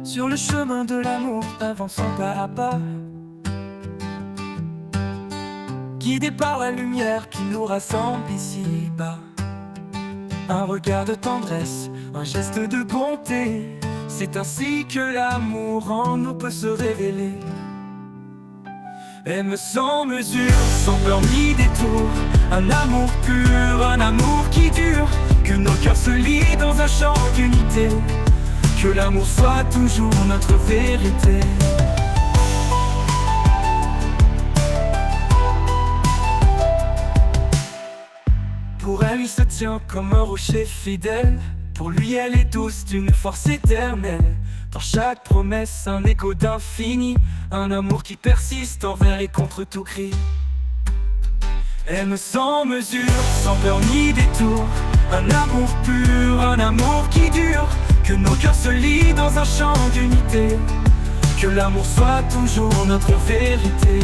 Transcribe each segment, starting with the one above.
sur le chemin de l'amour, avançant pas à pas, guidé par la lumière qui nous rassemble ici-bas. Un regard de tendresse, un geste de bonté, c'est ainsi que l'amour en nous peut se révéler. Aime sans mesure, sans peur ni détour, un amour pur, un amour qui dure, que nos cœurs se lient dans un chant d'unité, que l'amour soit toujours notre vérité. Pour elle, il se tient comme un rocher fidèle. Pour lui, elle est douce d'une force éternelle. Dans chaque promesse, un écho d'infini, un amour qui persiste envers et contre tout cri. Aime sans mesure, sans peur ni détour, un amour pur, un amour qui dure, que nos cœurs se lient dans un chant d'unité, que l'amour soit toujours notre vérité.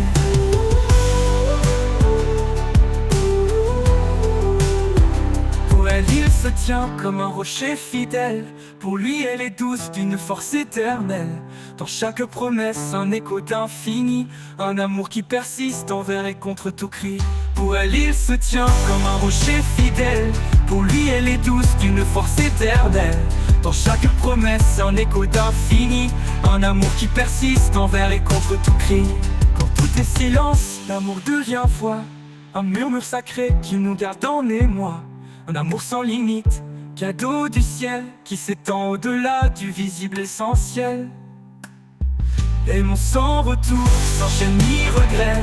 Pour elle, il se tient comme un rocher fidèle. Pour lui, elle est douce d'une force éternelle. Dans chaque promesse, un écho d'infini, un amour qui persiste envers et contre tout cri. Pour elle, il se tient comme un rocher fidèle. Pour lui, elle est douce d'une force éternelle. Dans chaque promesse, un écho d'infini, un amour qui persiste envers et contre tout cri. Quand tout est silence, l'amour devient voix, un murmure sacré qui nous garde en émoi. Un amour sans limite, cadeau du ciel, qui s'étend au-delà du visible essentiel. Aimons sans retour, sans chaîne ni regret.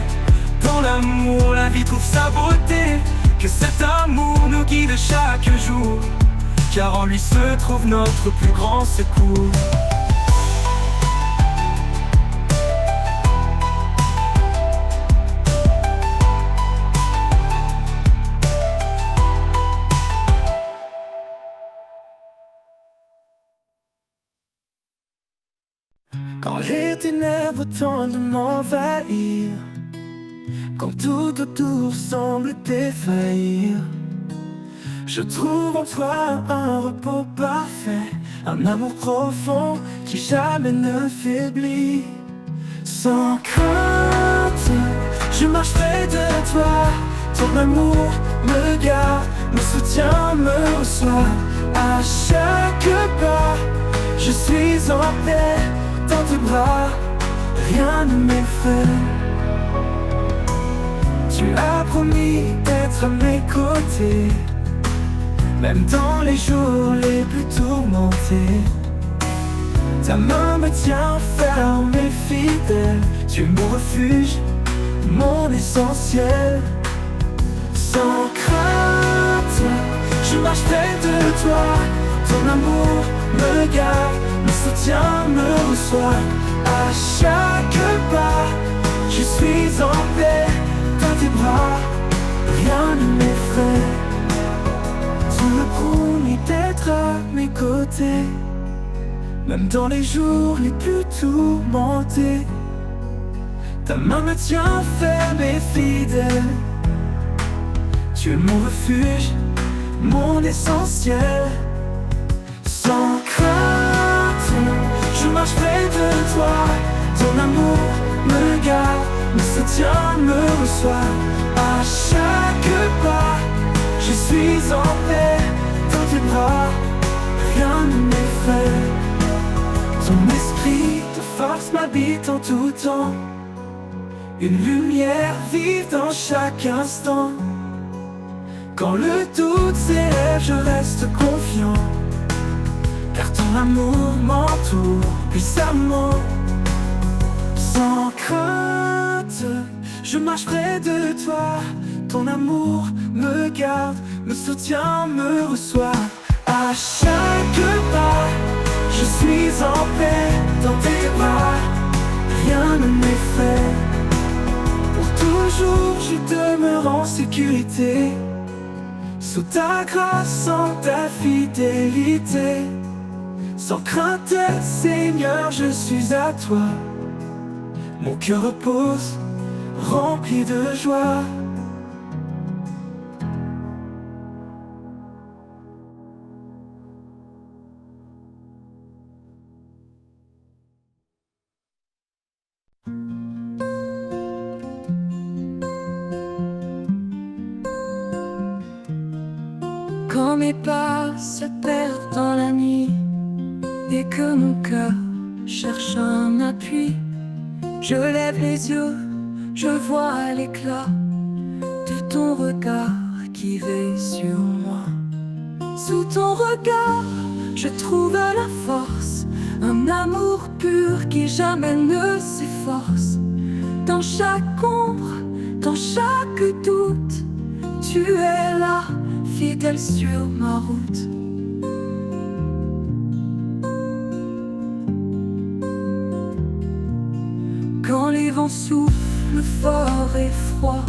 Dans l'amour, la vie trouve sa beauté. Que cet amour nous guide chaque jour, car en lui se trouve notre plus grand secours. Quand les ténèbres tentent de m'envahir, quand tout autour semble défaillir, je trouve en toi un repos parfait, un amour profond qui jamais ne faiblit. Sans crainte, je marche près de toi, ton amour me garde, me soutient, me reçoit. À chaque pas, je suis en paix dans tes bras, rien ne m'effraie. Tu as promis d'être à mes côtés, même dans les jours les plus tourmentés. Ta main me tient ferme et fidèle. Tu es mon refuge, mon essentiel. Sans crainte, je marche près de toi, ton amour me garde, me soutient, me reçoit. À chaque pas, je suis en paix dans tes bras, rien ne m'effraie. Tu me promis d'être à mes côtés, même dans les jours les plus tourmentés. Ta main me tient ferme et fidèle. Tu es mon refuge, mon essentiel. Sans crainte, je marche près de toi, ton amour me garde, me soutient, me reçoit. À chaque pas, je suis en paix dans tes bras, rien ne m'effraie. Ton esprit de force m'habite en tout temps, une lumière vive dans chaque instant. Quand le doute s'élève, je reste confiant, car ton amour m'entoure puissamment. Sans crainte, je marche près de toi, ton amour me garde, me soutient, me reçoit. À chaque pas, je suis en paix dans tes bras, rien ne m'effraie. Pour toujours, je demeure en sécurité, sous ta grâce, en ta fidélité. Sans crainte, Seigneur, je suis à toi. Mon cœur repose, rempli de joie. mes pas se perdent dans la nuit et que mon cœur cherche un appui. Je lève les yeux, je vois l'éclat de ton regard qui veille sur moi. Sous ton regard, je trouve la force, un amour pur qui jamais ne s'efforce. Dans chaque ombre, dans chaque doute, tu es là, fidèle sur ma route. Quand les vents soufflent fort et froid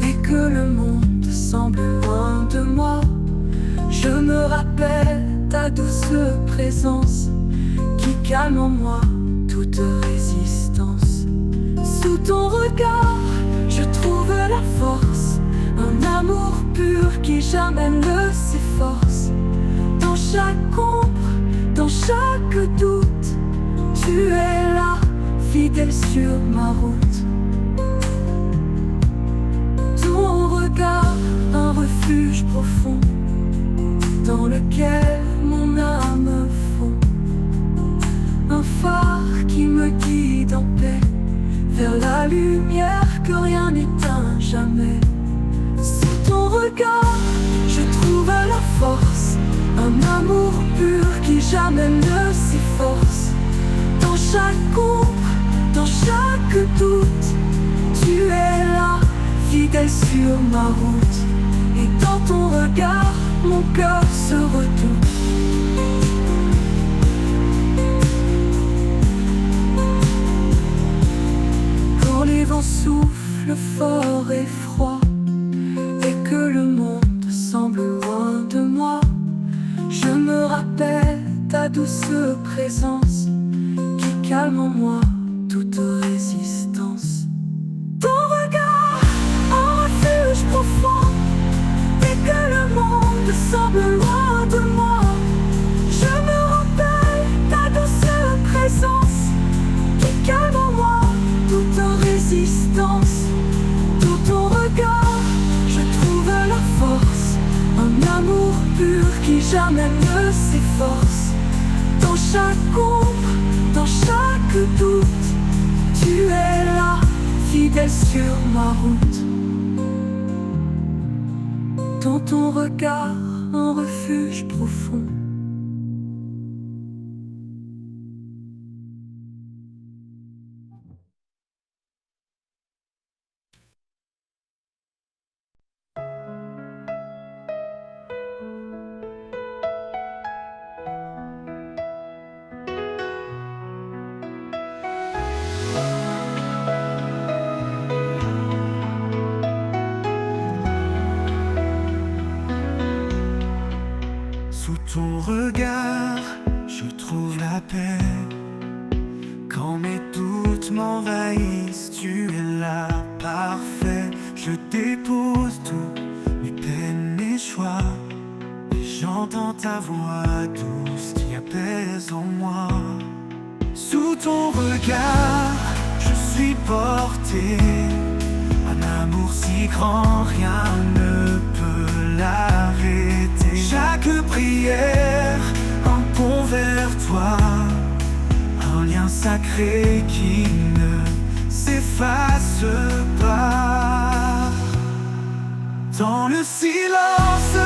et que le monde semble loin de moi, je me rappelle ta douce présence qui calme en moi toute résistance. Sous ton regard, je trouve la force, un amour pur qui jamais ne s'efforce. Dans chaque ombre, dans chaque doute, tu es là, fidèle sur ma route. Ton regard, un refuge profond dans lequel mon âme fond. Un phare qui me guide en paix vers la lumière que rien n'éteint jamais. Sous ton regard, je trouve la force, un amour pur qui jamais ne s'efforce. Dans chaque ombre, dans chaque doute, tu es là, fidèle sur ma route. Et dans ton regard, mon cœur se redoute. Quand les vents soufflent fort et froid et que le monde semble loin de moi, je me rappelle ta douce présence qui calme en moi toute résistance. Ton regard, un refuge profond, et que le monde semble loin de moi, je me rappelle ta douce présence qui calme en moi toute résistance. Dans ton regard, je trouve la force, un amour pur qui jamais ne s'efforce. Dans chaque ombre, dans chaque doute, tu es là, fidèle sur ma route. Dans ton regard, un refuge profond. Sous ton regard, je trouve la paix. Quand mes doutes m'envahissent, tu es là, parfait. Je dépose tout, mes peines, mes choix, et j'entends ta voix douce qui apaise en moi. Sous ton regard, je suis porté, un amour si grand, rien ne peut l'arrêter. Chaque prière, un pont vers toi, un lien sacré qui ne s'efface pas. Dans le silence,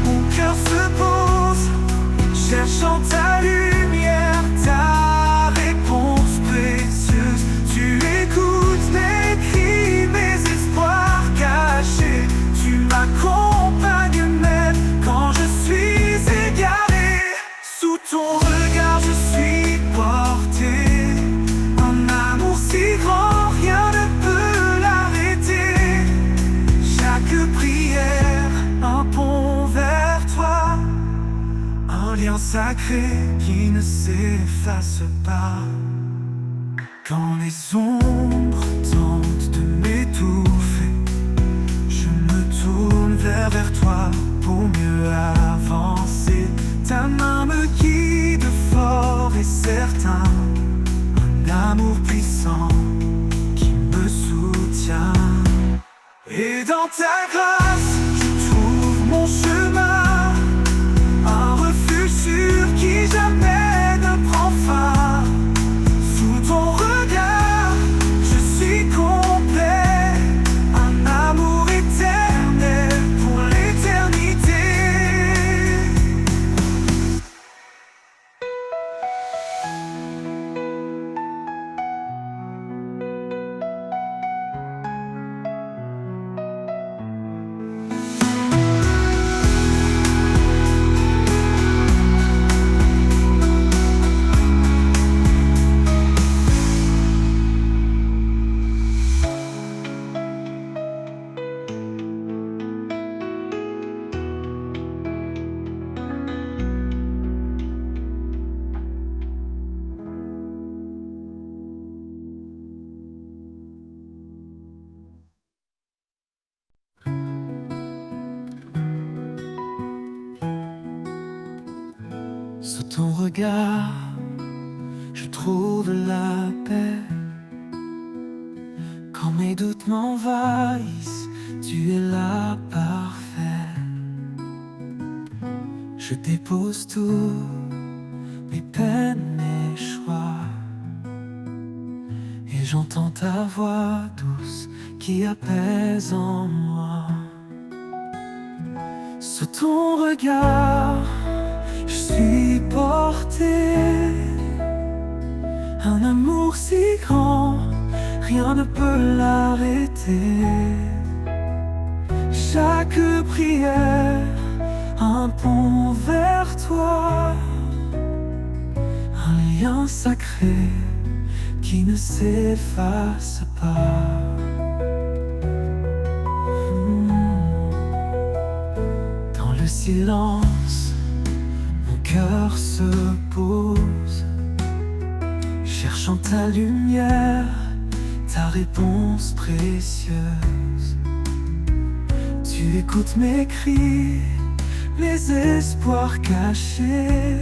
mon cœur se pose, cherchant ta lumière, ta réponse précieuse. Tu écoutes mes cris, mes espoirs cachés. Tu m'accompagnes même quand je suis égaré. Sous ton regard, je suis porté, un amour si grand, rien ne peut l'arrêter. Chaque prière, un pont vers toi, un lien sacré qui ne s'efface pas. Quand les ombres tentent de m'étouffer, je me tourne vers toi pour mieux avancer. Ta main me guide fort et certain, un amour puissant qui me soutient. Et dans ta grâce, je trouve mon chemin. Sous ton regard, je trouve la paix. Quand mes doutes m'envahissent, tu es là parfait. Je dépose tout, mes peines, mes choix, et j'entends ta voix douce qui apaise en moi. Sous ton regard, je suis porté. Un amour si grand, rien ne peut l'arrêter. Chaque prière, un pont vers toi. Un lien sacré qui ne s'efface pas. Dans le silence, mon cœur se pose, cherchant ta lumière, ta réponse précieuse. Tu écoutes mes cris, mes espoirs cachés.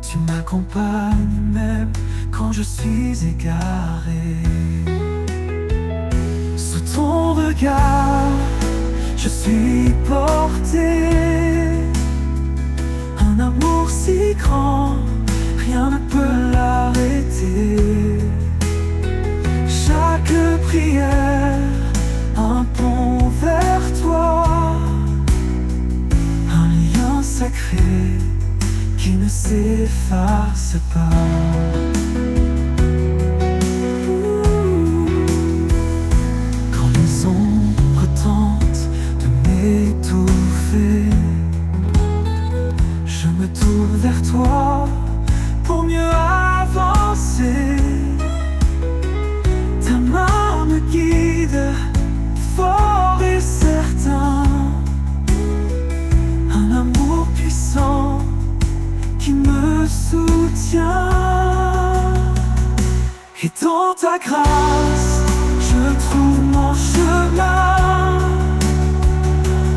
Tu m'accompagnes même quand je suis égaré. Sous ton regard, je suis porté. Un amour si grand, rien ne peut l'arrêter. Chaque prière, un pont vers toi. Un lien sacré qui ne s'efface pas. Quand les ombres tentent de m'étouffer, je me tourne vers toi pour mieux avancer. Ta main me guide, fort et certain. Un amour puissant qui me soutient. Et dans ta grâce, je trouve mon chemin.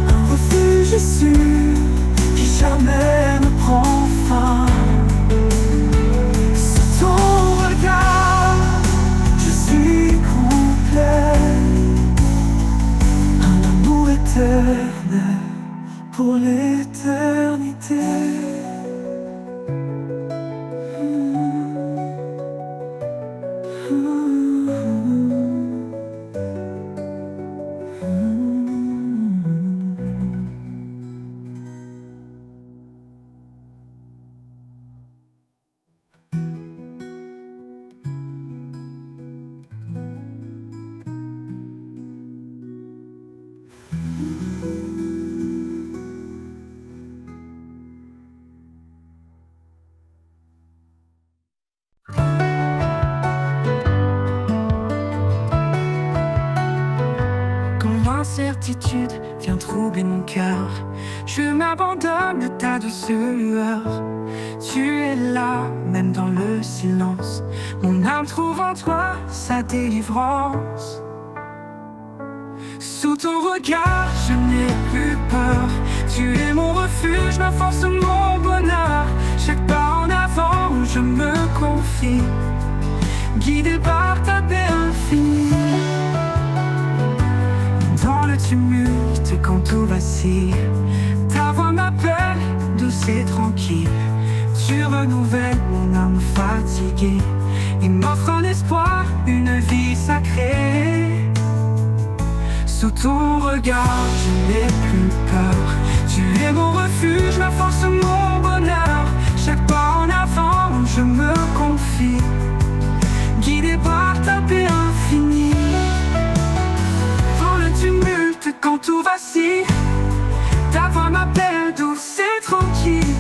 Un refuge sûr qui jamais ne prend fin. Sous ton regard, je suis complet. Un amour éternel pour l'éternité. L'incertitude vient troubler mon cœur. Je m'abandonne à ta douceur. Tu es là, même dans le silence. Mon âme trouve en toi sa délivrance. Sous ton regard, je n'ai plus peur. Tu es mon refuge, ma force, mon bonheur. Chaque pas en avant, je me confie, guidé par ta paix infinie. Dans le tumulte, quand tout vacille, ta voix m'appelle, douce et tranquille. Tu renouvelles mon âme fatiguée et m'offre un espoir, une vie sacrée. Sous ton regard, je n'ai plus peur. Tu es mon refuge, ma force, mon bonheur. Chaque pas en avant, je me confie, guidé par ta paix infinie. Dans le tumulte, quand tout vacille, ta voix m'appelle, douce et tranquille.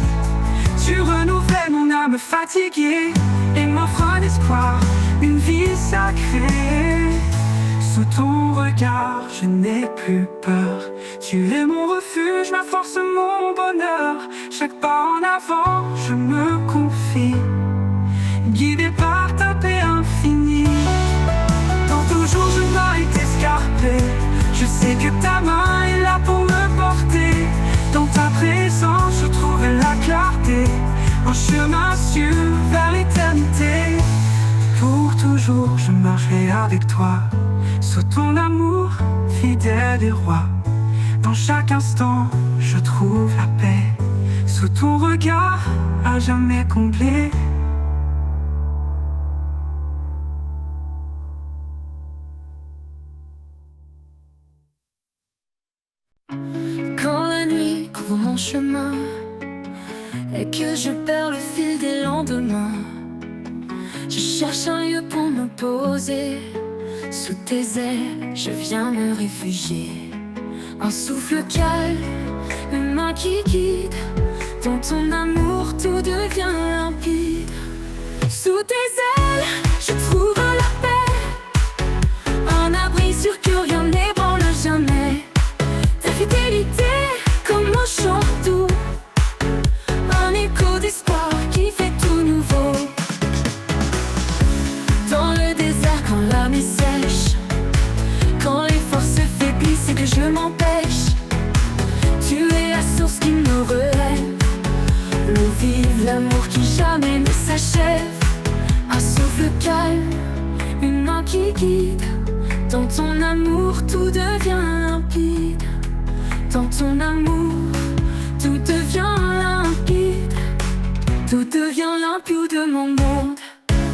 Tu renouvelles mon âme fatiguée et m'offres un espoir, une vie sacrée. Sous ton regard, je n'ai plus peur. Tu es mon refuge, ma force, mon bonheur. Chaque pas en avant, je me confie, guidé par ta paix infinie. Dans tout jour, je dois être escarpé. Je sais que ta main est là pour me porter. Dans ta présence, je trouve la clarté. un chemin sûr vers l'éternité. Pour toujours je marcherai avec toi, sous ton amour fidèle et roi. Dans chaque instant je trouve la paix, sous ton regard à jamais comblé. Quand la nuit couvre mon chemin et que je perds le fil des lendemains, je cherche un lieu pour me poser. Sous tes ailes, je viens me réfugier. Un souffle calme, une main qui guide. Dans ton amour, tout devient limpide. Sous tes ailes, je trouve la paix, un abri sûr que rien n'ébranle jamais. Ta fidélité, comme un chant doux, un écho d'espoir qui fait tout nouveau. Dans le désert, quand l'âme est sèche, quand les forces faiblissent et que je m'empêche, tu es la source qui me relève, l'eau vive, l'amour qui jamais ne s'achève. Un souffle calme, une main qui guide. Dans ton amour, tout devient limpide. Dans ton amour, tout devient limpide. Tout devient limpide de mon monde.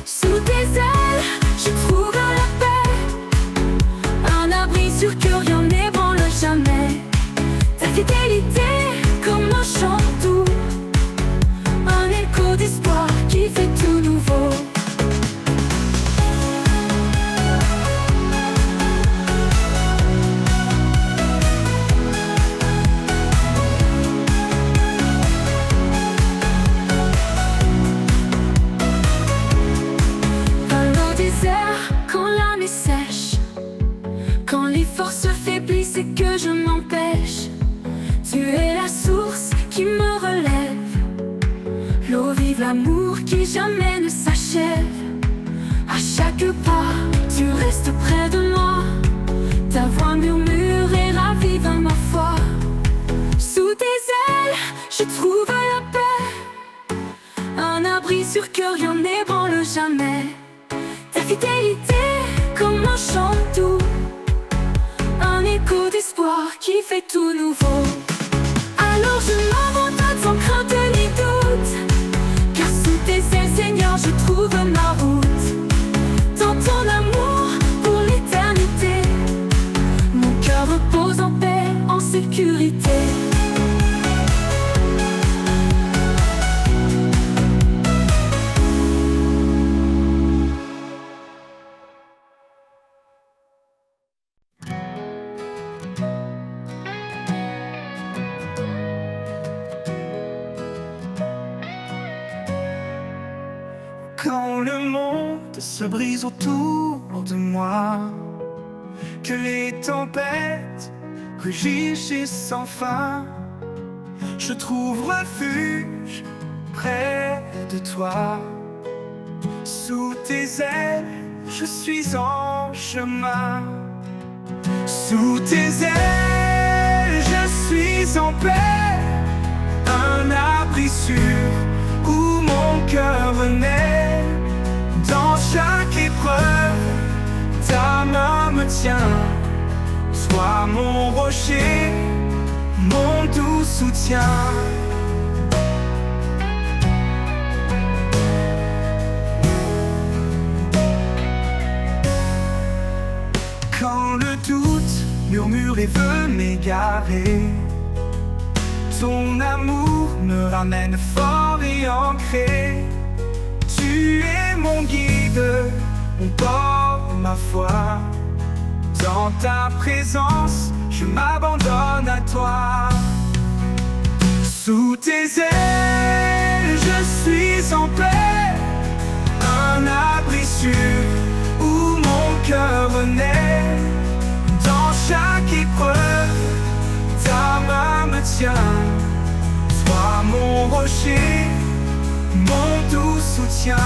Sous tes ailes, je trouve la paix, un abri sûr que rien n'ébranle jamais. Ta fidélité, comme un chant doux, un écho d'espoir qui fait tout nouveau. Force faiblisse et que je m'empêche, tu es la source qui me relève, l'eau vive, l'amour qui jamais ne s'achève. À chaque pas, tu restes près de moi, ta voix murmure et ravive ma foi. Sous tes ailes, je trouve la paix, un abri sûr que rien n'ébranle jamais. Ta fidélité, comme un chant doux, un écho d'espoir qui fait tout nouveau. Alors je m'abandonne sans crainte ni doute, car sous tes ailes, Seigneur, je trouve ma route. Dans ton amour pour l'éternité, mon cœur repose en paix, en sécurité. Quand le monde se brise autour de moi, que les tempêtes rugissent sans fin, je trouve refuge près de toi. Sous tes ailes, je suis en chemin. Sous tes ailes, je suis en paix, un abri sûr où mon cœur naît. Dans chaque épreuve, ta main me tient. Sois mon rocher, mon doux soutien. Quand le doute murmure et veut m'égarer, ton amour me ramène fort et ancré. Tu es mon guide, mon port, ma foi. Dans ta présence, je m'abandonne à toi. Sous tes ailes, je suis en paix, un abri sûr où mon cœur naît. Dans chaque épreuve, ta main me tient. Sois mon rocher, mon doux soutien.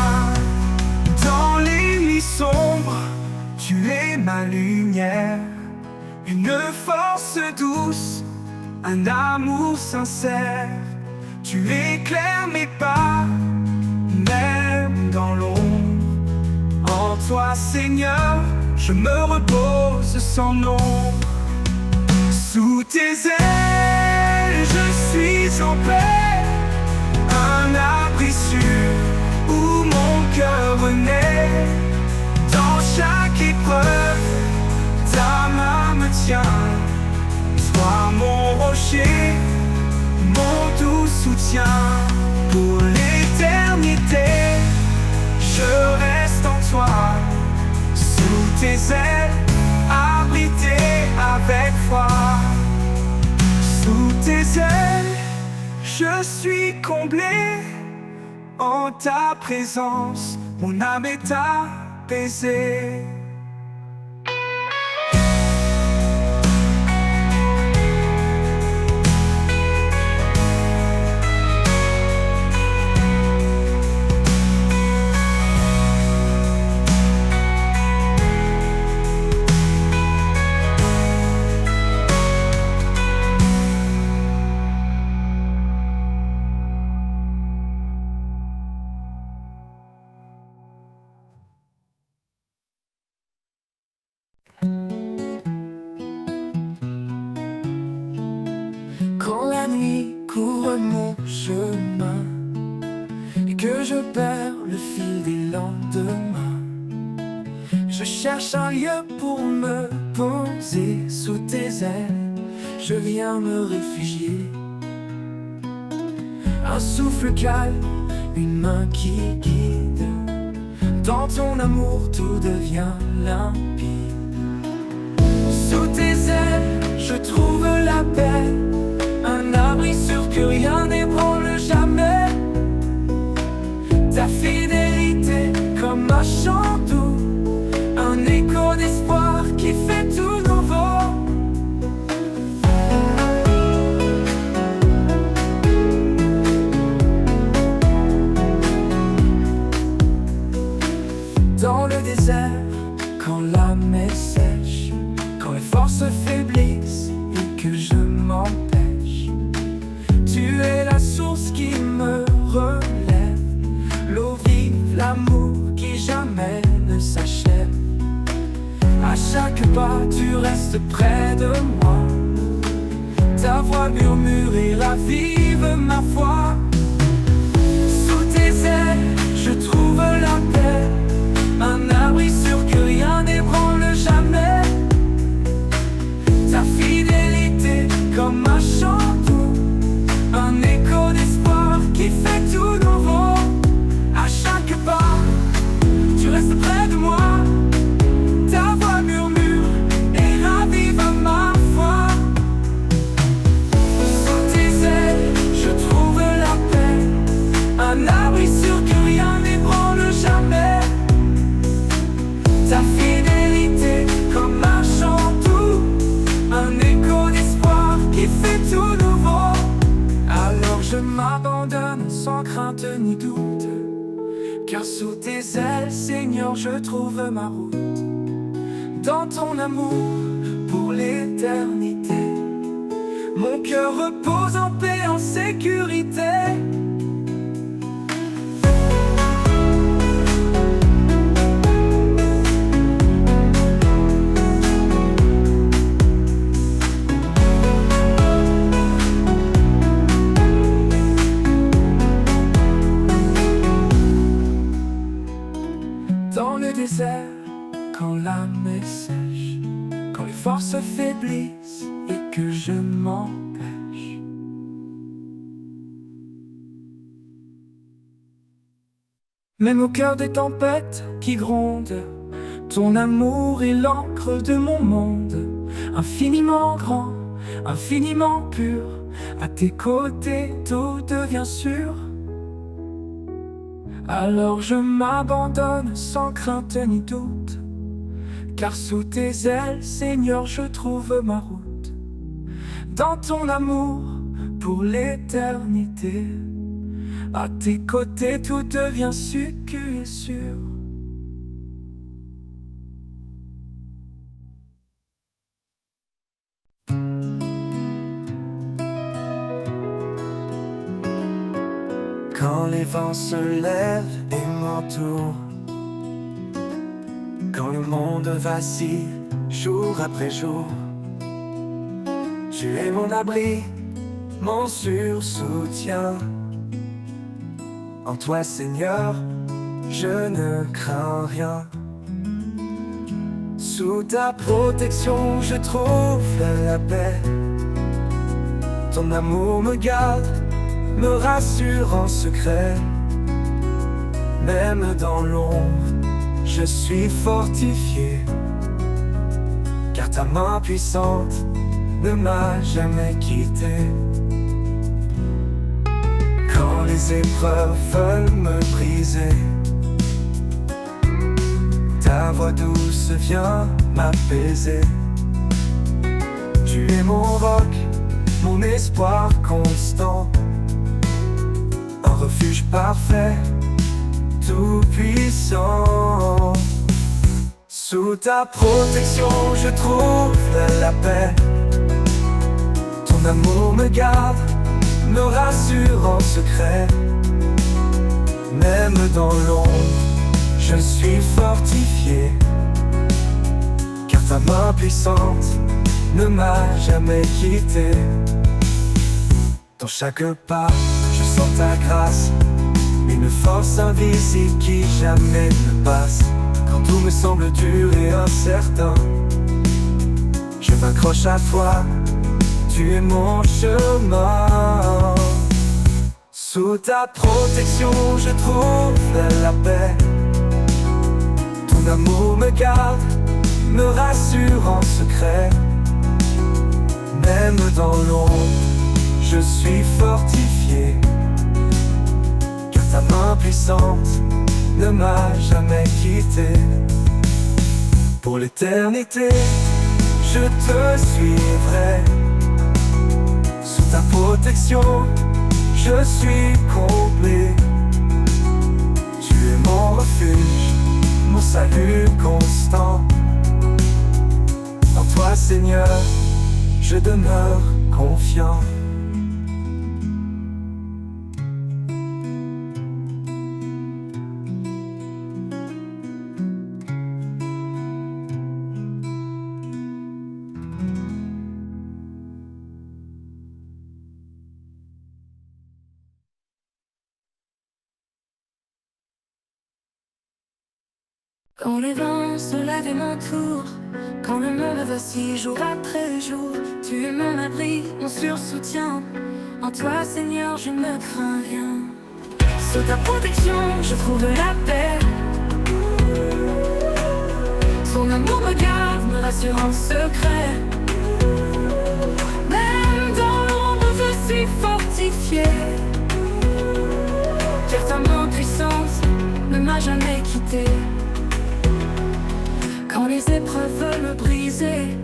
Dans les nuits sombres, tu es ma lumière, une force douce, un amour sincère. Tu éclaires mes pas toi, Seigneur, je me repose sans nom. Sous tes ailes, je suis en paix, un abri sûr où mon cœur renaît. Dans chaque épreuve, ta main me tient. Sois mon rocher, mon doux soutien. Pour l'éternité, je reste en toi. Sous tes ailes, abrité avec foi. Sous tes ailes, je suis comblé. En ta présence, mon âme est apaisée. Quand la nuit couvre mon chemin et que je perds le fil des lendemains, je cherche un lieu pour me poser sous tes ailes. Je viens me réfugier. Un souffle calme, une main qui guide. Dans ton amour tout devient limpide. Sous tes ailes, je trouve la paix. Un abri sûr que rien n'ébranle jamais. Ta fidélité comme un chant doux, un écho d'espoir qui fait tout nouveau. Dans le désert, quand l'âme est sèche, quand les forces faiblissent et que je m'empêche, tu es la source qui me relève, l'eau vive, l'amour qui jamais ne s'achève. À chaque pas, tu restes près de moi. Ta voix murmure et ravive ma foi. Sous tes ailes, je trouve la paix, un abri sûr que rien n'ébranle jamais. Ta fidélité comme un chant doux, un écho d'espoir qui fait tout nouveau. À chaque pas, tu restes près de moi. Ta voix murmure et ravive ma foi. Sous tes ailes, je trouve la paix, un abri sûr que rien n'ébranle jamais. Ta fidélité comme un chant doux, un écho d'espoir qui fait tout nouveau. Alors je m'abandonne sans crainte ni doute, car sous tes ailes, Seigneur, je trouve ma route. Dans ton amour pour l'éternité, mon cœur repose en paix, en sécurité. Dans le désert, quand l'âme est sèche, quand les forces faiblissent et que je m'empêche. Même au cœur des tempêtes qui grondent, ton amour est l'encre de mon monde. Infiniment grand, infiniment pur, à tes côtés tout devient sûr. Alors je m'abandonne sans crainte ni doute, car sous tes ailes, Seigneur, je trouve ma route. Dans ton amour pour l'éternité, à tes côtés tout devient sûr et sûr. Quand les vents se lèvent et m'entourent, Quand le monde vacille, jour après jour, tu es mon abri, mon sûr soutien. En toi, Seigneur, je ne crains rien. Sous ta protection, je trouve la paix. Ton amour me garde, me rassure en secret. Même dans l'ombre, je suis fortifié, car ta main puissante ne m'a jamais quitté. Quand les épreuves veulent me briser, ta voix douce vient m'apaiser. Tu es mon roc, mon espoir constant, un refuge parfait, tout puissant. Sous ta protection, je trouve la paix. Ton amour me garde, me rassure en secret. Même dans l'ombre, je suis fortifié, car ta main puissante ne m'a jamais quitté. Dans chaque pas, je sens ta grâce, une force invisible qui jamais ne passe. Quand tout me semble dur et incertain, je m'accroche à toi, tu es mon chemin. Sous ta protection, je trouve la paix. Ton amour me garde, me rassure en secret. Même dans l'ombre, je suis fortifié, car ta main puissante ne m'a jamais quitté. Pour l'éternité, je te suivrai. Sous ta protection, je suis comblé. Tu es mon refuge, mon salut constant. En toi, Seigneur, je demeure confiant. Quand les vents se lèvent et m'entourent, quand le monde vacille jour après jour, tu es mon abri, mon sûr soutien. En toi, Seigneur, je ne crains rien. Sous ta protection, je trouve la paix. Son amour me garde, me rassure en secret. Même dans l'ombre, je suis fortifié, car ta main puissante ne m'a jamais quitté. Quand les épreuves veulent me briser,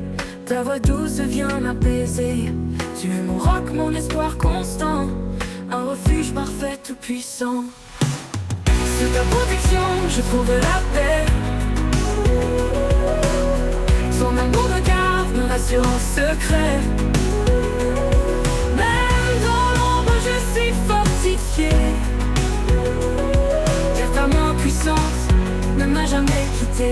ta voix douce vient m'apaiser. Tu es mon roc, mon espoir constant, un refuge parfait, tout puissant. Sous ta protection, je trouve la paix. Son amour me garde, me rassure en secret. Même dans l'ombre, je suis fortifié, car ta main puissante ne m'a jamais quitté.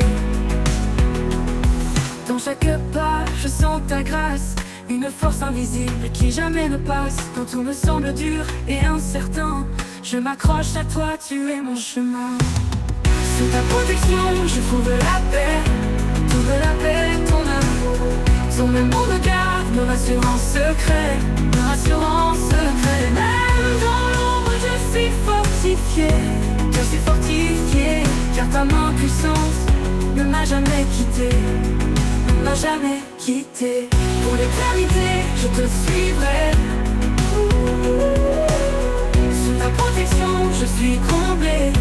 Dans chaque pas, je sens ta grâce, une force invisible qui jamais ne passe. Quand tout me semble dur et incertain, je m'accroche à toi, tu es mon chemin. Sous ta protection, je trouve la paix. Trouve la paix, ton amour. Ton amour me garde, me rassure en secret. Me rassure en secret. Même dans l'ombre, je suis fortifié. Je suis fortifié, car ta main puissante ne m'a jamais quitté. Ne m'a jamais quitté. Pour l'éternité, je te suivrai. Sous ta protection, je suis comblé.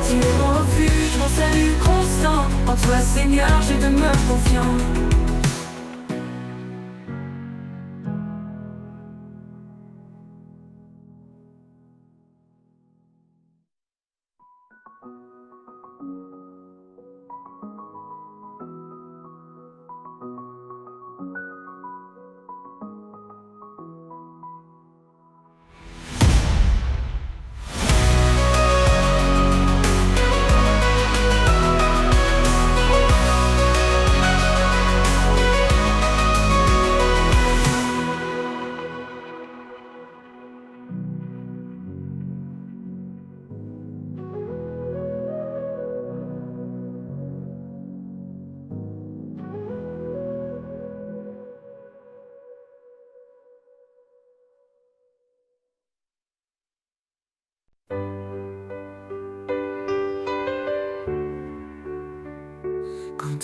Tu es mon refuge, mon salut constant. En toi, Seigneur, je demeure confiant.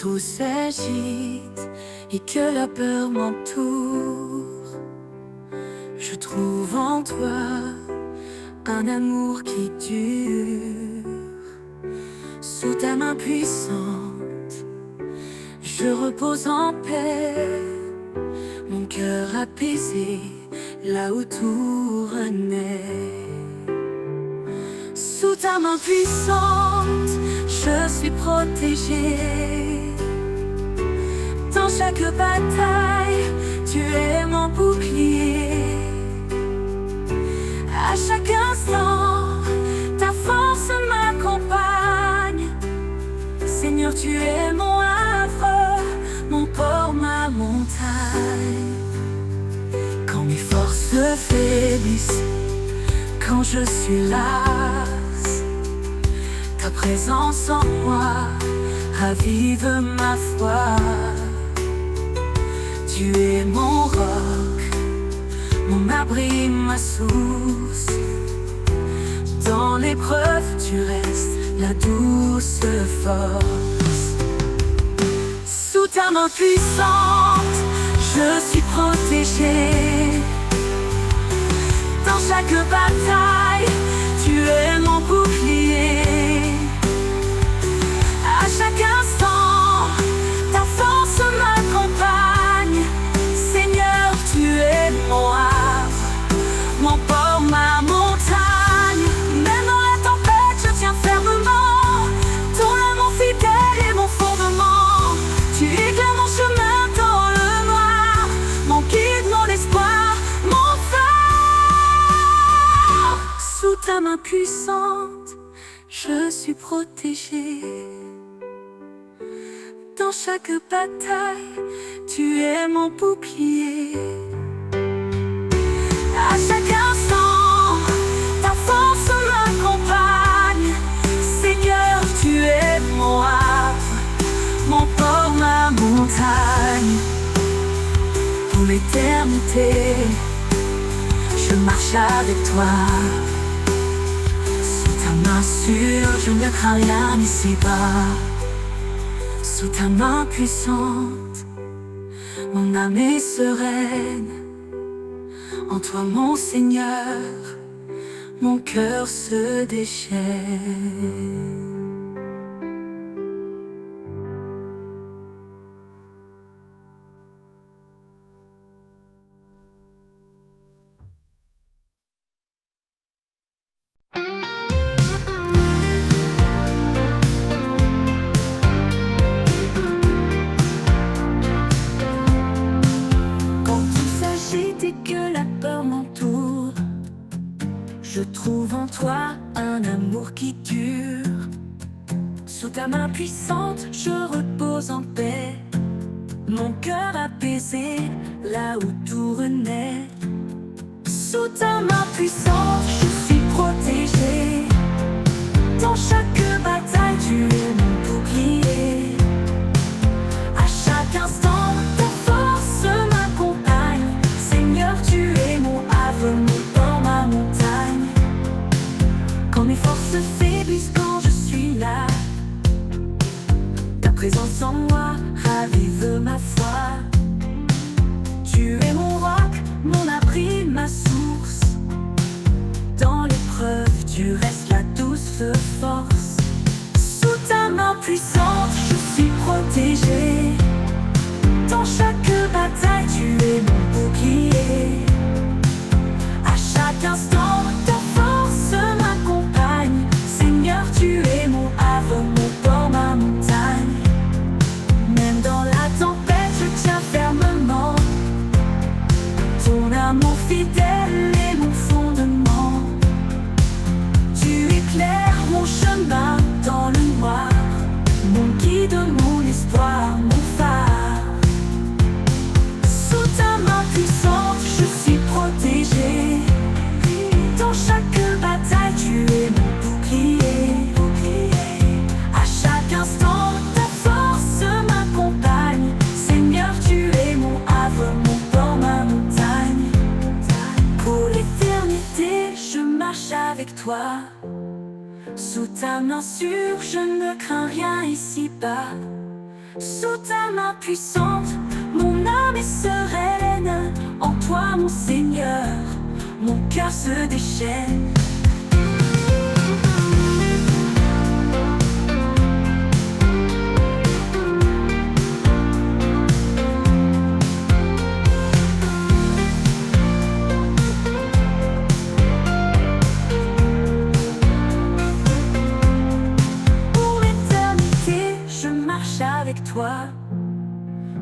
tout s'agite et que la peur m'entoure, je trouve en toi un amour qui dure. Sous ta main puissante, je repose en paix, mon cœur apaisé, là où tout renaît. Sous ta main puissante, je suis protégée. Dans chaque bataille, tu es mon bouclier. À chaque instant, ta force m'accompagne. Seigneur, tu es mon havre, mon port, ma montagne. Quand mes forces faiblissent, quand je suis lasse, ta présence en moi ravive ma foi. Tu es mon roc, mon abri, ma source. Dans l'épreuve, tu restes la douce force. Sous ta main puissante, je suis protégée. Dans chaque bataille, tu es mon bouclier. À chaque instant, ta force m'accompagne. Seigneur, tu es mon havre, mon port, ma montagne. Même dans la tempête, je tiens fermement. Ton amour fidèle est mon fondement. Tu éclaires mon chemin dans le noir, mon guide, mon espoir, mon phare. Sous ta main puissante, je suis protégée. Dans chaque bataille, tu es mon bouclier. À chaque instant, ta force m'accompagne. Seigneur, tu es mon havre, mon port, ma montagne. Pour l'éternité, je marche avec toi. Sous ta main sûre, je ne crains rien ici-bas. Sous ta main puissante, mon âme est sereine. En toi, mon Seigneur, mon cœur se déchaîne. Et que la peur m'entoure, je trouve en toi un amour qui dure. Sous ta main puissante, je repose en paix, mon cœur apaisé, là où tout renaît. Sous ta main puissante, je suis protégée. Dans chaque bataille, tu es mon bouclier. À chaque instant, ta force m'accompagne. Seigneur, tu es mon havre, mon port, ma montagne. Quand mes forces faiblissent, quand je suis là, ta présence en moi ravive ma foi. Tu es mon roc, mon abri, ma source. Dans l'épreuve, tu restes la douce force. Sous ta main puissante, je suis protégée. Dans chaque bataille, tu es mon bouclier. À chaque instant, ta force m'accompagne. Seigneur, tu es mon havre, mon port, ma montagne. Même dans la tempête, je tiens fermement. Ton amour fidèle est mon fondement. Tu éclaires mon chemin dans le noir, mon guide, mon espoir, mon phare. Sous ta main puissante, je suis protégée. Dans chaque bataille, tu es mon bouclier. À chaque instant, ta force m'accompagne. Seigneur, tu es mon havre, mon port, ma montagne. Pour l'éternité, je marche avec toi. Sous ta main sûre, je ne crains rien ici-bas. Sous ta main puissante, mon âme est sereine. En toi, mon Seigneur, mon cœur se déchaîne. Avec toi,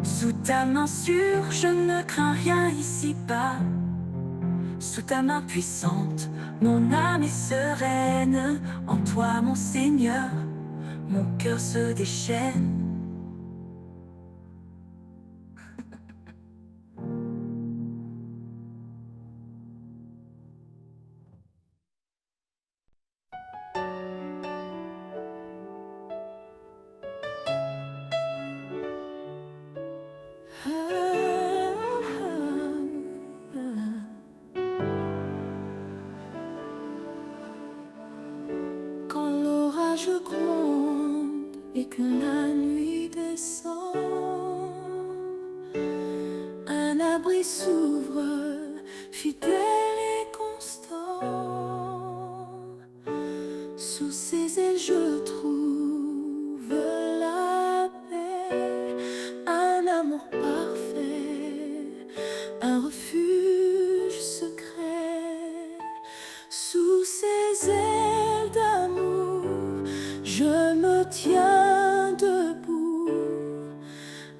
sous ta main sûre, je ne crains rien ici-bas. Sous ta main puissante, mon âme est sereine. En toi, mon Seigneur, mon cœur se déchaîne. Je gronde et que la nuit descend, un abri s'ouvre, fidèle et constant. Sous ses ailes je trouve la paix, un amour parfait, un refuge secret. Sous ses ailes d'amour je me tiens debout,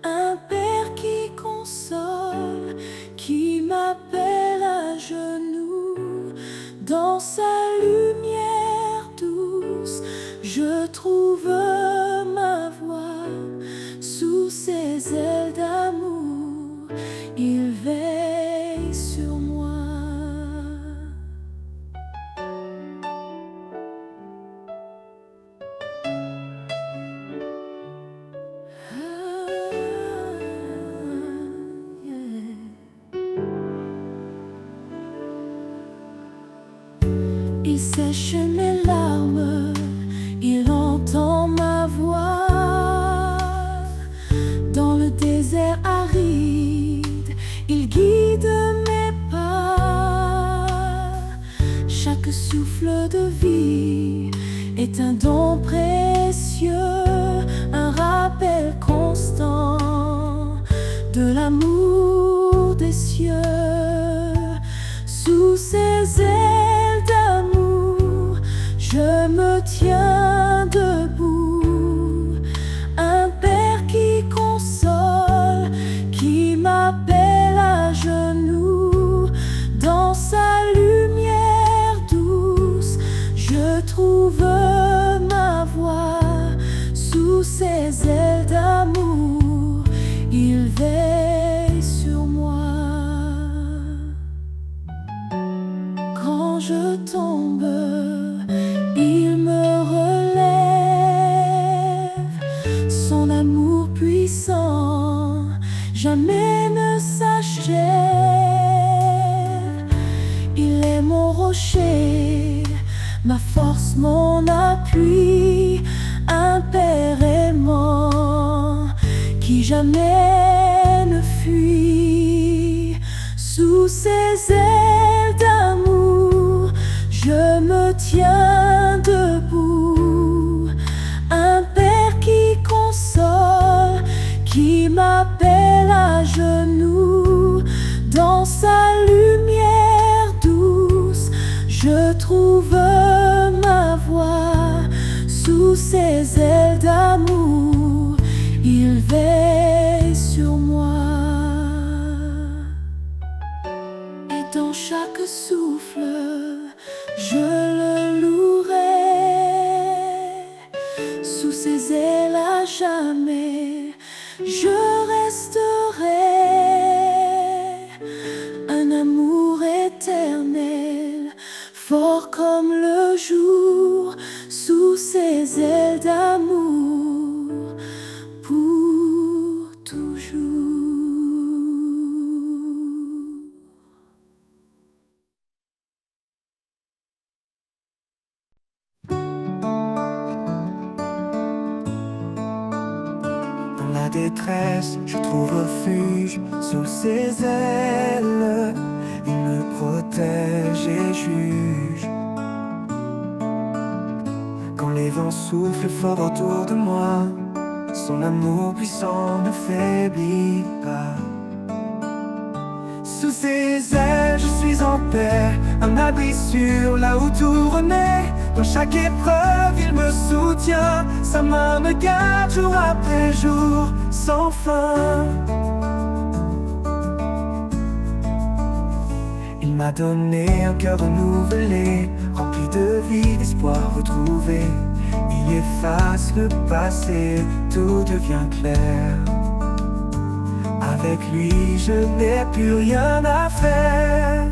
un Père qui console, qui m'appelle à genoux. Dans sa lumière douce, je trouve ma voie. Sous ses ailes d'amour, il veille sur moi. Il sèche mes larmes, il entend ma voix. Dans le désert aride, il guide mes pas. Chaque souffle de vie est un don précieux, un rappel constant de l'amour des cieux. Sous ses ailes d'amour, je me tiens debout, un Père qui console, qui m'appelle à genoux. Dans sa lumière douce, je trouve ma voie. Sous ses ailes d'amour, il veille sur moi. Quand je tombe, il me relève. Son amour puissant jamais ne s'achève. Il est mon rocher, ma force, mon appui, un Père aimant qui jamais ne fuit. Sous ses ailes d'amour, je me tiens debout, un Père qui console, qui m'appelle à genoux. Dans sa lumière douce, je trouve ma voie. Sous ses ailes d'amour, il veille sur moi. Et dans chaque souffle, je le louerai. Sous ses ailes à jamais, je resterai. Un amour éternel, fort comme le jour. Sous ses ailes d'amour, pour toujours. détresse, je trouve refuge sous ses ailes. Il me protège et juge. Quand les vents soufflent fort autour de moi, son amour puissant ne faiblit pas. Sous ses ailes, je suis en paix, un abri sûr là où tout renaît. Dans chaque épreuve, il me soutient, sa main me garde jour après jour, sans fin. Il m'a donné un cœur renouvelé, rempli de vie, d'espoir retrouvé. Il efface le passé, tout devient clair. Avec lui, je n'ai plus rien à faire.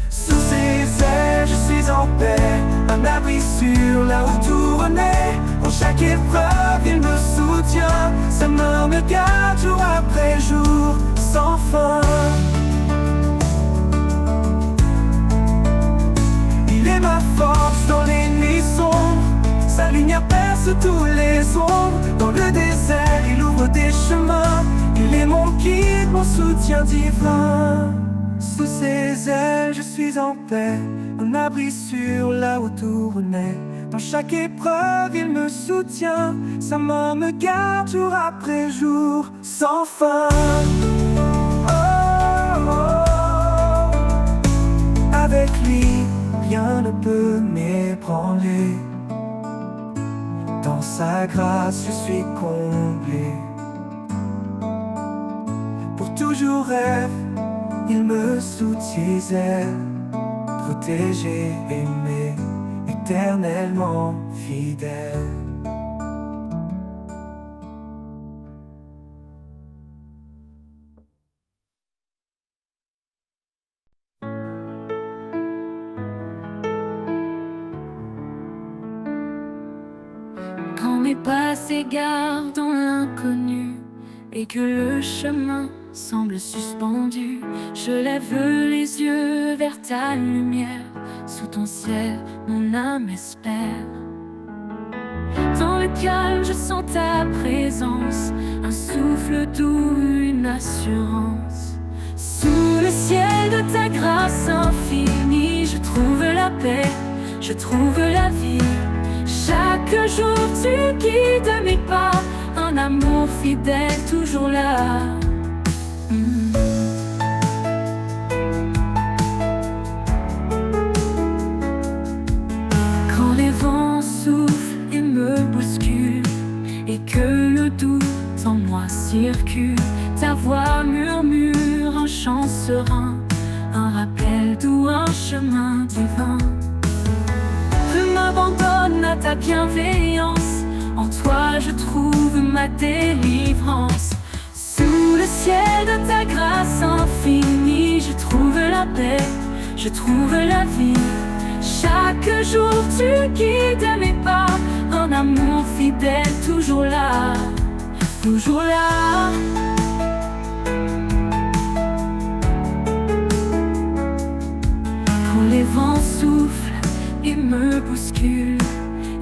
Sous ses ailes, je suis en paix, un abri sûr là où tout renaît. Dans chaque épreuve, il me soutient, sa main me garde jour après jour, sans fin. Il est ma force dans les nuits sombres, sa lumière perce tous les ombres. Dans le désert, il ouvre des chemins. Il est mon guide, mon soutien divin. Sous ses ailes, je suis en paix, un abri sûr là où tout renaît. Dans chaque épreuve, il me soutient, sa main me garde jour après jour, sans fin. Oh, oh. Avec lui, rien ne peut m'ébranler. Dans sa grâce, je suis comblé. Pour toujours rêve, il me soutient ses ailes, protégé, aimé, éternellement fidèle. Quand mes pas s'égarent dans l'inconnu et que le chemin semble suspendu, je lève les yeux vers ta lumière. Sous ton ciel, mon âme espère. Dans le calme, je sens ta présence, un souffle doux, une assurance. Sous le ciel de ta grâce infinie, je trouve la paix, je trouve la vie. Chaque jour tu guides mes pas, un amour fidèle toujours là. Quand les vents soufflent et me bousculent, et que le doute en moi circule, ta voix murmure un chant serein, un rappel doux, un chemin divin. Je m'abandonne à ta bienveillance, en toi je trouve ma délivrance. Sous le ciel de ta grâce infinie, je trouve la paix, je trouve la vie. Chaque jour tu guides mes pas, un amour fidèle toujours là, toujours là. Quand les vents soufflent et me bousculent,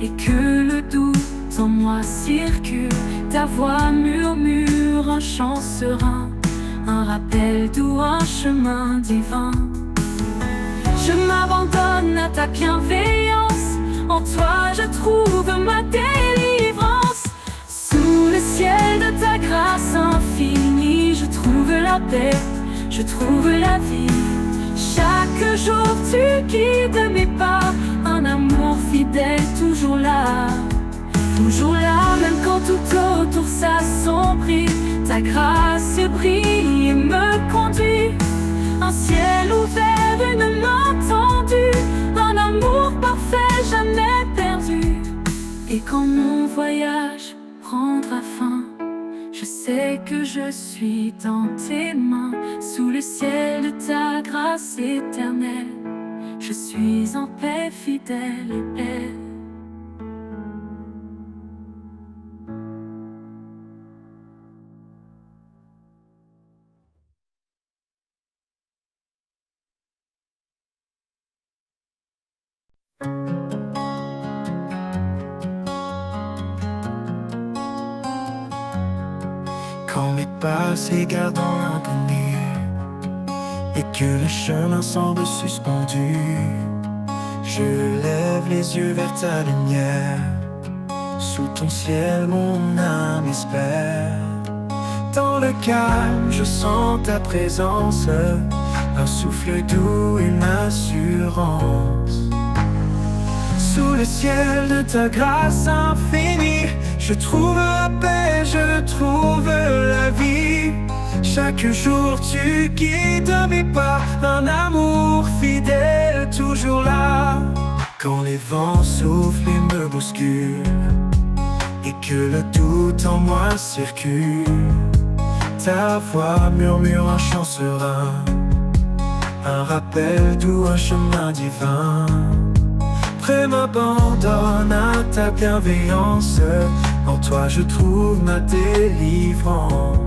et que le doute en moi circule, ta voix murmure un chant serein, un rappel doux, un chemin divin. Je m'abandonne à ta bienveillance, en toi je trouve ma délivrance. Sous le ciel de ta grâce infinie, je trouve la paix, je trouve la vie. Chaque jour tu guides mes pas, un amour fidèle toujours là, toujours là. Même quand tout autour s'assombrit, ta grâce brille et me conduit. Un ciel ouvert, une main tendue, un amour parfait, jamais perdu. Et quand mon voyage prendra fin, je sais que je suis dans tes mains. Sous le ciel de ta grâce éternelle, je suis en paix, fidèle et belle. Quand mes pas s'égarent dans l'inconnu et que le chemin semble suspendu, je lève les yeux vers ta lumière. Sous ton ciel, mon âme espère. Dans le calme, je sens ta présence, un souffle doux, une assurance. Sous le ciel de ta grâce infinie, je trouve la paix, je trouve la vie. Chaque jour tu guides mes pas, un amour fidèle toujours là. Quand les vents soufflent et me bousculent, et que le doute en moi circule, ta voix murmure un chant serein, un rappel doux, un chemin divin. Près m'abandonne à ta bienveillance, en toi je trouve ma délivrance.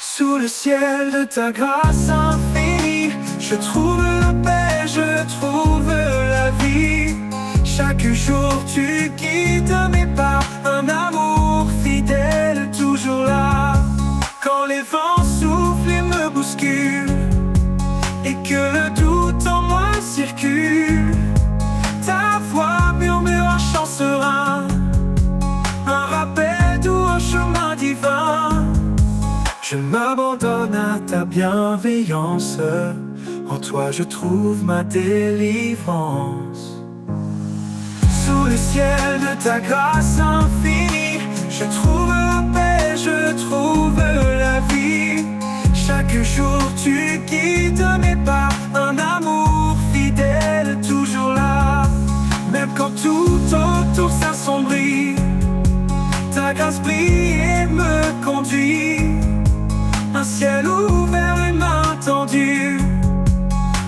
Sous le ciel de ta grâce infinie, je trouve la paix, je trouve la vie. Chaque jour tu guides mes pas, un amour fidèle toujours là. Quand les vents soufflent et me bousculent, et que le doute en moi circule, ta voix murmure un chant serein, un rappel doux, un chemin divin. Je m'abandonne à ta bienveillance, en toi je trouve ma délivrance. Sous le ciel de ta grâce infinie, je trouve la paix, je trouve la vie. Chaque jour tu guides mes pas, un amour fidèle toujours là. Même quand tout autour s'assombrit, ta grâce brille et me conduit. Un ciel ouvert, une main tendue,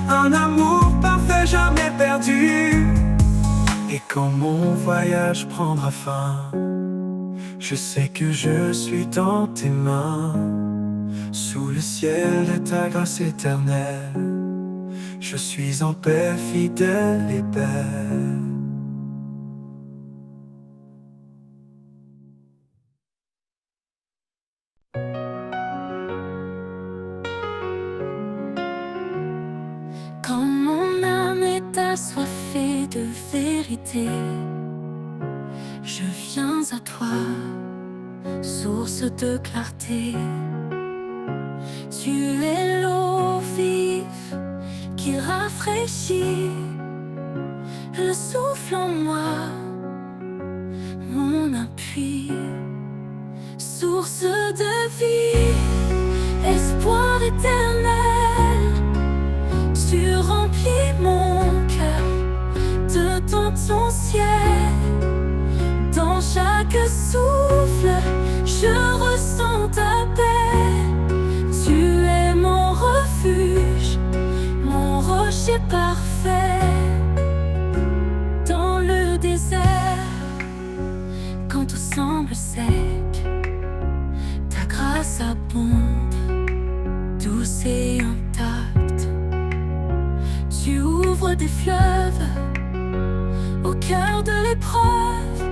un amour parfait jamais perdu. Et quand mon voyage prendra fin, je sais que je suis dans tes mains. Sous le ciel de ta grâce éternelle, je suis en paix, fidèle et belle. Quand mon âme est assoiffée de vérité, je viens à toi, source de clarté. Tu es l'eau vive qui rafraîchit, le souffle en moi, mon appui. Source de vie, espoir éternel, tu remplis mon cœur de ton ciel. Dans chaque souffle, je ressens ta paix. Tu es mon refuge, mon rocher parfait. Dans le désert, quand tout semble sec, ta grâce abonde, douce et intacte. Tu ouvres des fleuves au cœur de l'épreuve,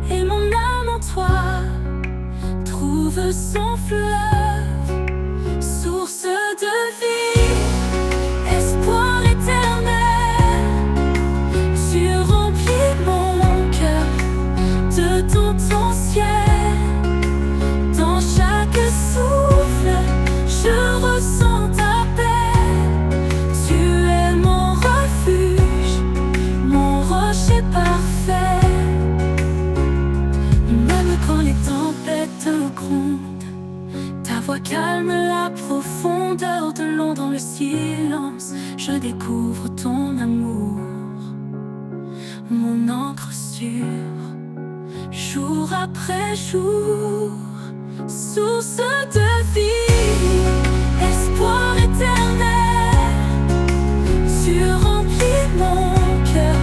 et mon âme en toi trouve son fleuve. Source de vie, espoir éternel, tu remplis mon cœur de ton ciel. Dans chaque souffle, je ressens ta paix. Tu es mon refuge, mon rocher parfait. Même quand les tempêtes grondent, ta voix calme la profondeur de l'ombre. Dans le silence, je découvre ton amour, mon encre sûre, jour après jour. Source de vie, espoir éternel, tu remplis mon cœur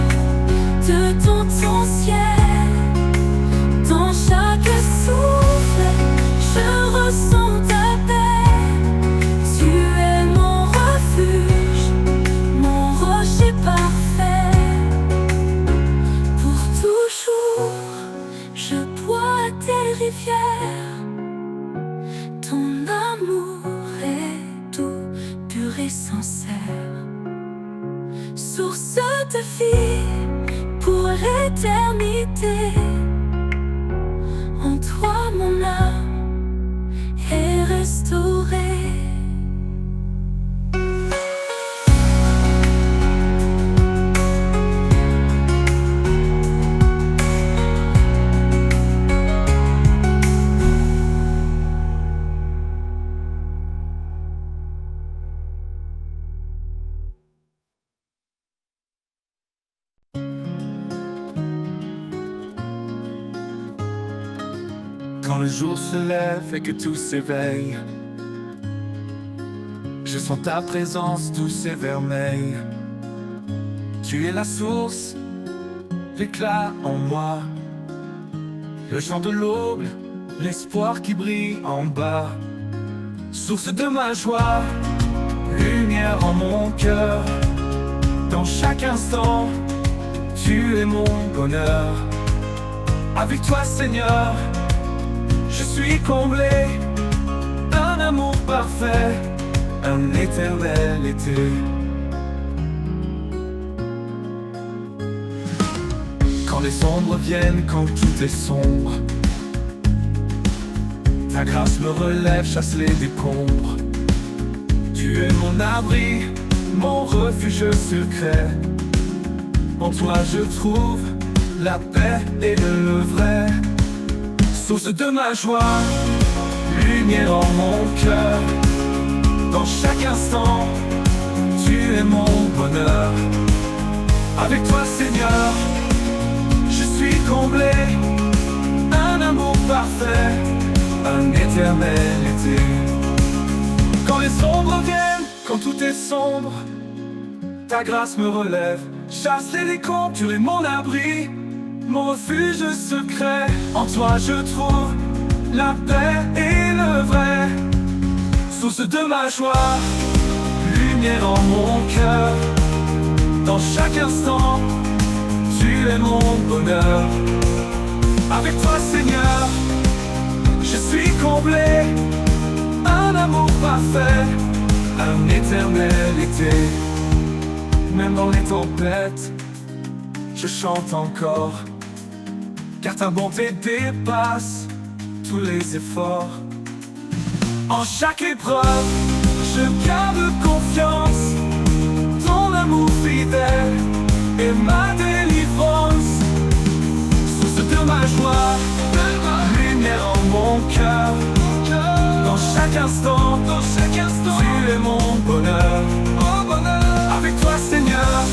de ton ciel. Dans chaque souffle, je ressens ta paix. Tu es mon refuge, mon rocher parfait. Pour toujours, je bois tes rivières. l'éternité. En toi mon âme est restaurée. Quand le jour se lève et que tout s'éveille, je sens ta présence douce et vermeille. Tu es la source, l'éclat en moi, le chant de l'aube, l'espoir qui brille en bas. Source de ma joie, lumière en mon cœur. Dans chaque instant, tu es mon bonheur. Avec toi Seigneur, je suis comblé, un amour parfait, un éternel été. Quand les ombres viennent, quand tout est sombre, ta grâce me relève, chasse les décombres. Tu es mon abri, mon refuge secret. En toi je trouve la paix et le vrai. Source de ma joie, lumière en mon cœur. Dans chaque instant, tu es mon bonheur. Avec toi Seigneur, je suis comblé, un amour parfait, un éternel été. Quand les ombres viennent, quand tout est sombre, ta grâce me relève, chasse les décombres. Tu es mon abri, mon refuge secret. En toi je trouve la paix et le vrai. Source de ma joie, lumière en mon cœur. Dans chaque instant, tu es mon bonheur. Avec toi Seigneur, je suis comblé, un amour parfait, un éternel été. Même dans les tempêtes, je chante encore, car ta bonté dépasse tous les efforts. En chaque épreuve, je garde confiance, ton amour fidèle est ma délivrance. Source de ma joie, lumière en mon cœur. Dans chaque instant, tu es mon bonheur. Avec toi Seigneur,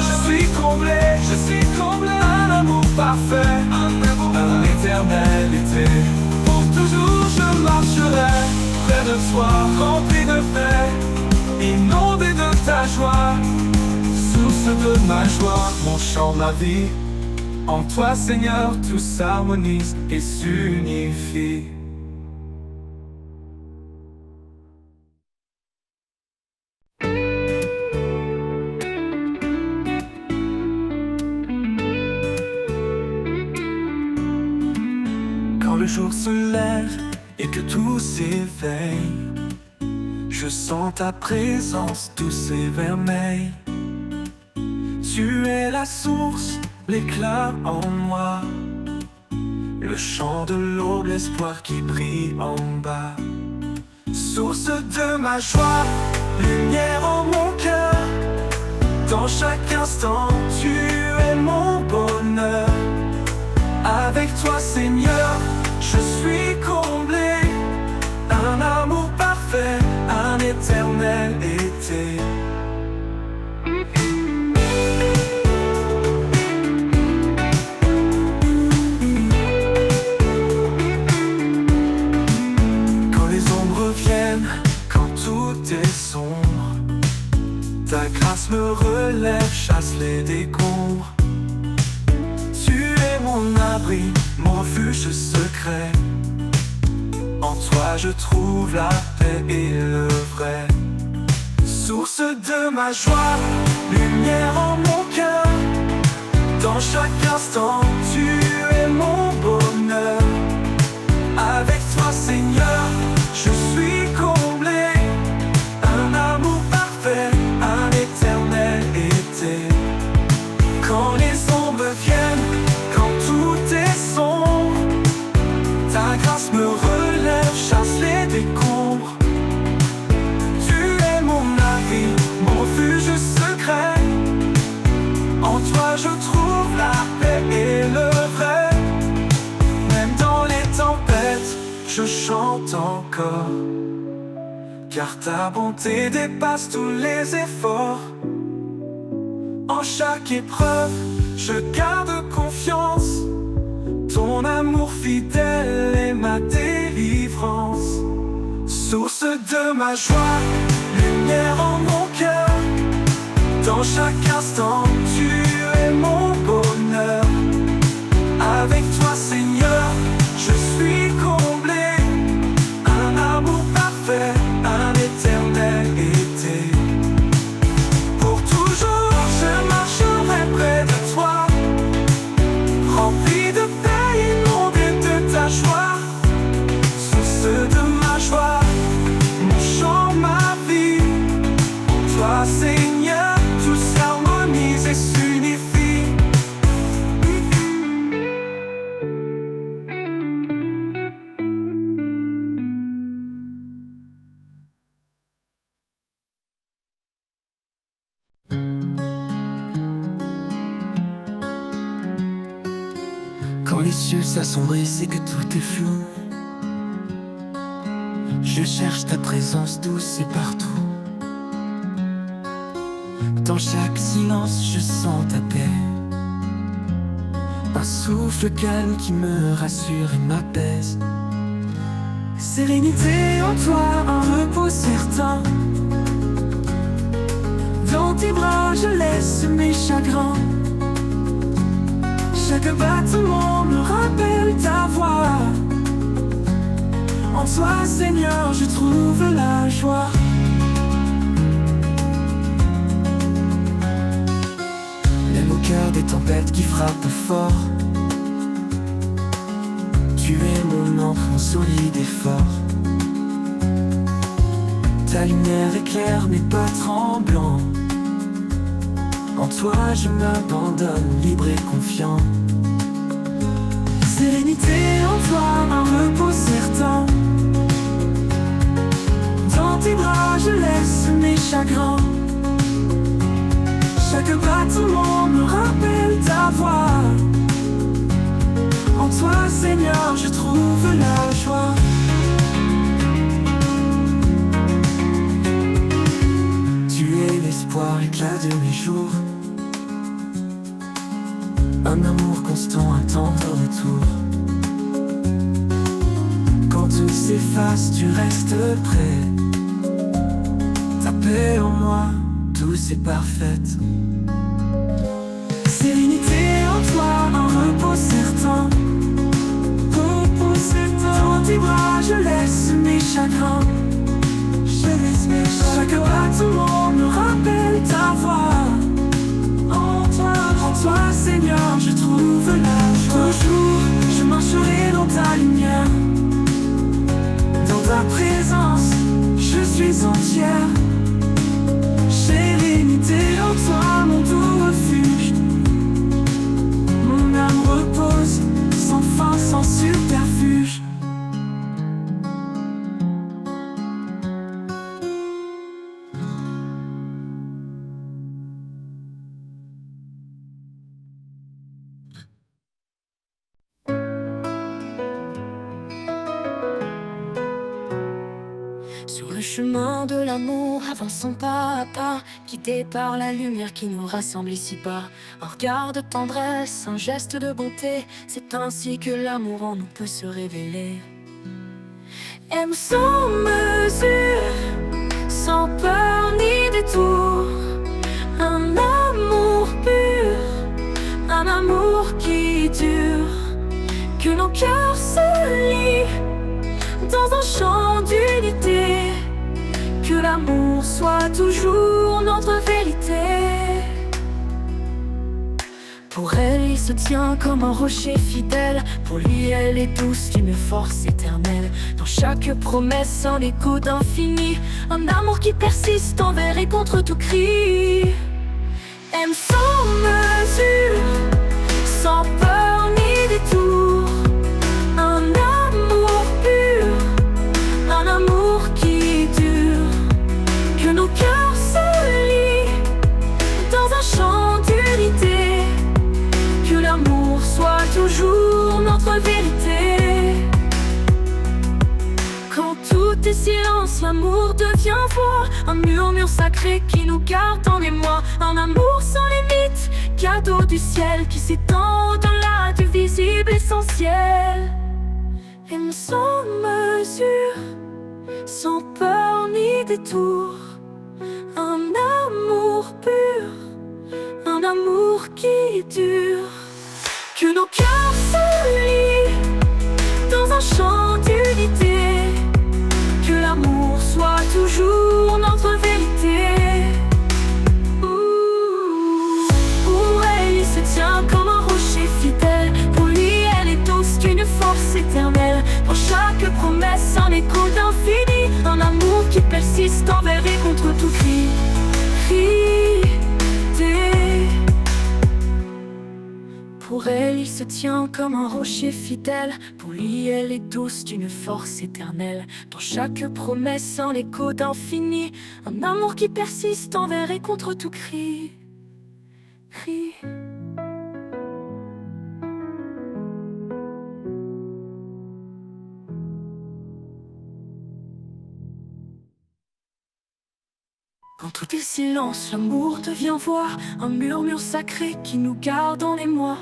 je suis comblé, un amour parfait, un éternel été. Pour toujours je marcherai près de toi, rempli de paix, inondé de ta joie. Source de ma joie, mon chant, ma vie. En toi Seigneur, tout s'harmonise et s'unifie. Quand le jour se lève et que tout s'éveille, je sens ta présence douce et vermeille. Tu es la source, l'éclat en moi, le chant de l'aube, l'espoir qui brille en bas. Source de ma joie, lumière en mon cœur. Dans chaque instant, tu es mon bonheur. Avec toi Seigneur, je suis comblé, un amour parfait, un éternel été. Quand les ombres viennent, quand tout est sombre, ta grâce me relève, chasse les décombres. Tu es mon abri, mon refuge secret. En toi je trouve la paix et le vrai. Source de ma joie, lumière en mon cœur. Dans chaque instant, tu es mon bonheur. Avec toi Seigneur, je suis comblé, un amour parfait, un éternel été. Quand les ombres En toi je trouve la paix et le vrai. Même dans les tempêtes, je chante encore. Car ta bonté dépasse tous les efforts. En chaque épreuve, je garde confiance. Ton amour fidèle est ma délivrance. Source de ma joie, lumière en mon cœur. Dans chaque instant, tu es mon bonheur. Avec toi, Seigneur, je suis comblé. Un amour parfait, un éternel été. Pour toujours, je marcherai près de toi, rempli de paix, inondé de ta joie. Source de ma joie, mon chant, ma vie. En toi, Seigneur, tout s'harmonise et s'unifie. Quand les cieux s'assombrissent et que tout est flou, je cherche ta présence douce et partout. Dans chaque silence, je sens ta paix. Un souffle calme qui me rassure et m'apaise. Sérénité en toi, un repos certain. Dans tes bras, je laisse mes chagrins. Chaque battement me rappelle ta voix. En toi, Seigneur, je trouve la joie. Même au cœur des tempêtes qui frappent fort, tu es mon enfant solide et fort. Ta lumière éclaire mes pas tremblants. En toi je m'abandonne, libre et confiant. Sérénité en toi, un repos certain. Dans tes bras je laisse mes chagrins. Chaque battement me rappelle ta voix. En toi, Seigneur, je trouve la joie. Tu es l'espoir, éclat de mes jours. Un amour constant, un tendre retour. Quand tout s'efface, tu restes près. Ta paix en moi, douce et parfaite. Sérénité en toi, un repos certain. Dans tes bras, je laisse mes chagrins. Chaque battement me rappelle ta voix. En toi, Seigneur, je trouve la joie. Toujours, je marcherai dans ta lumière. Dans ta présence, je suis entière. Sérénité en toi, mon doux refuge. Mon âme repose, sans fin, sans subterfuge. Sur le chemin de l'amour, avançons pas à pas, guidés par la lumière qui nous rassemble ici-bas. Un regard de tendresse, un geste de bonté, c'est ainsi que l'amour en nous peut se révéler. Aime sans mesure, sans peur ni détour. Un amour pur, un amour qui dure. Que nos cœurs se lient dans un chant d'unité. Que l'amour soit toujours notre vérité. Pour elle, il se tient comme un rocher fidèle. Pour lui, elle est douce d'une force éternelle. Dans chaque promesse, un écho d'infini. Un amour qui persiste envers et contre tout cri. Aime sans mesure, sans peur ni détour. Un amour pur, un amour qui dure. Que nos cœurs se lient dans un chant d'unité. vérité. Quand tout est silence, l'amour devient voix, un murmure sacré qui nous garde dans l'émoi. Un amour sans limite, cadeau du ciel qui s'étend au-delà du visible essentiel. Aime sans mesure, sans peur ni détour. Un amour pur, un amour qui dure. Que nos cœurs s'unissent dans un chant d'unité. Que l'amour soit toujours notre vérité. Pour elle, il se tient comme un rocher fidèle. Pour lui, elle est douce d'une force éternelle. Pour chaque promesse, un écho d'infini. Un amour qui persiste envers et contre tout cri. Pour elle, il se tient comme un rocher fidèle. Pour lui, elle est douce d'une force éternelle. Dans chaque promesse, un écho d'infini. Un amour qui persiste envers et contre tout cri. Quand tout est silence, l'amour devient voix, un murmure sacré qui nous garde en émoi.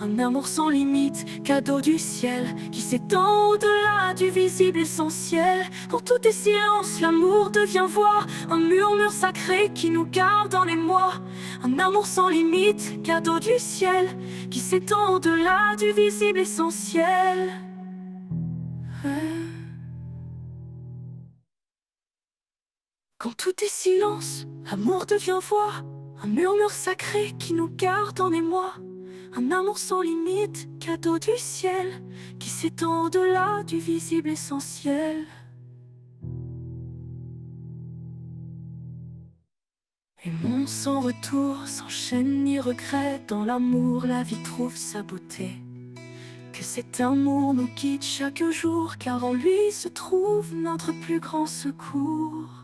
Un amour sans limite, cadeau du ciel, qui s'étend au-delà du visible essentiel. Quand tout est silence, l'amour devient voix, un murmure sacré qui nous garde en émoi. Un amour sans limite, cadeau du ciel, qui s'étend au-delà du visible essentiel. Quand tout est silence, l'amour devient voix, un murmure sacré qui nous garde en émoi. Un amour sans limite, cadeau du ciel, qui s'étend au-delà du visible essentiel. Aimons sans retour, sans chaîne ni regret. Dans l'amour, la vie trouve sa beauté. Que cet amour nous guide chaque jour, car en lui se trouve notre plus grand secours.